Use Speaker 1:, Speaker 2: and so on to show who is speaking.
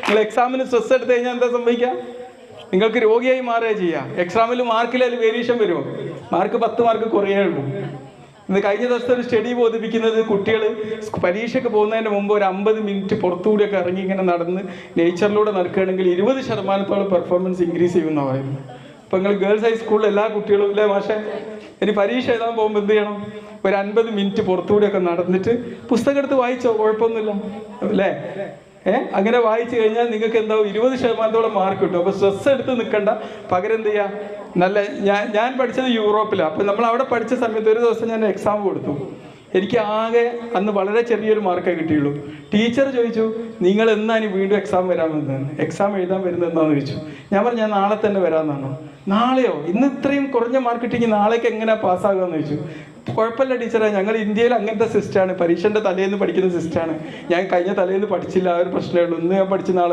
Speaker 1: നിങ്ങൾ എക്സാമിന് സ്ട്രെസ് എടുത്തു കഴിഞ്ഞാൽ എന്താ സംഭവിക്കുക? നിങ്ങൾക്ക് രോഗിയായി മാറുക ചെയ്യുക. എക്സാമിൽ മാർക്കിൽ അതിൽ വേരിയേഷൻ വരുമോ? മാർക്ക് 10 മാർക്ക് കുറയേ ഉള്ളൂ. ഇന്ന് കഴിഞ്ഞ ദിവസത്തെ ഒരു സ്റ്റഡി ബോധിപ്പിക്കുന്നത് കുട്ടികൾ പരീക്ഷയ്ക്ക് പോകുന്നതിന് മുമ്പ് ഒരു 50 മിനിറ്റ് പുറത്തുകൂടിയൊക്കെ ഇറങ്ങി ഇങ്ങനെ നടന്ന് നേച്ചറിലൂടെ നടക്കുകയാണെങ്കിൽ 20% പെർഫോമൻസ് ഇൻക്രീസ് ചെയ്യുമെന്നാണ് പറയുന്നത്. ഇപ്പം നിങ്ങൾ ഗേൾസ് ഹൈസ്കൂളിൽ എല്ലാ കുട്ടികളും ഇല്ലേ മാഷെ, ഇനി പരീക്ഷ എഴുതാൻ പോകുമ്പോൾ എന്ത് ചെയ്യണം? ഒരു 50 മിനിറ്റ് പുറത്തുകൂടിയൊക്കെ നടന്നിട്ട് പുസ്തകം എടുത്ത് വായിച്ചോ, കുഴപ്പമൊന്നുമില്ല അല്ലേ? അങ്ങനെ വായിച്ചു കഴിഞ്ഞാൽ നിങ്ങൾക്ക് എന്താവും? 20% മാർക്ക് കിട്ടും. അപ്പോൾ സ്ട്രെസ് എടുത്ത് നിൽക്കണ്ട. പകരം എന്ത് ചെയ്യുക? നല്ല ഞാൻ പഠിച്ചത് യൂറോപ്പിലാണ്. അപ്പോൾ നമ്മൾ അവിടെ പഠിച്ച സമയത്ത് ഒരു ദിവസം ഞാൻ എക്സാം കൊടുത്തു. എനിക്ക് ആകെ അന്ന് വളരെ ചെറിയൊരു മാർക്കേ കിട്ടിയുള്ളൂ. ടീച്ചർ ചോദിച്ചു, നിങ്ങൾ എന്നാണ് വീണ്ടും എക്സാം വരാമെന്ന്, എക്സാം എഴുതാൻ വരുന്നതെന്നാന്ന് ചോദിച്ചു. ഞാൻ പറഞ്ഞു, ഞാൻ നാളെ തന്നെ വരാമെന്നാണോ? നാളെയോ? ഇന്ന് ഇത്രയും കുറഞ്ഞ മാർക്ക് കിട്ടിയെങ്കിൽ നാളേക്ക് എങ്ങനെയാണ് പാസ്സാകുകയെന്ന് ചോദിച്ചു. കുഴപ്പമില്ല ടീച്ചറെ, ഞങ്ങൾ ഇന്ത്യയിൽ അങ്ങനത്തെ സിസ്റ്റമാണ്, പരീക്ഷൻ്റെ തലേന്ന് പഠിക്കുന്ന സിസ്റ്റമാണ്. ഞാൻ കഴിഞ്ഞ തലേന്ന് പഠിച്ചില്ല, ആ ഒരു പ്രശ്നമേ ഉള്ളൂ. ഇന്ന് ഞാൻ പഠിച്ച് നാളെ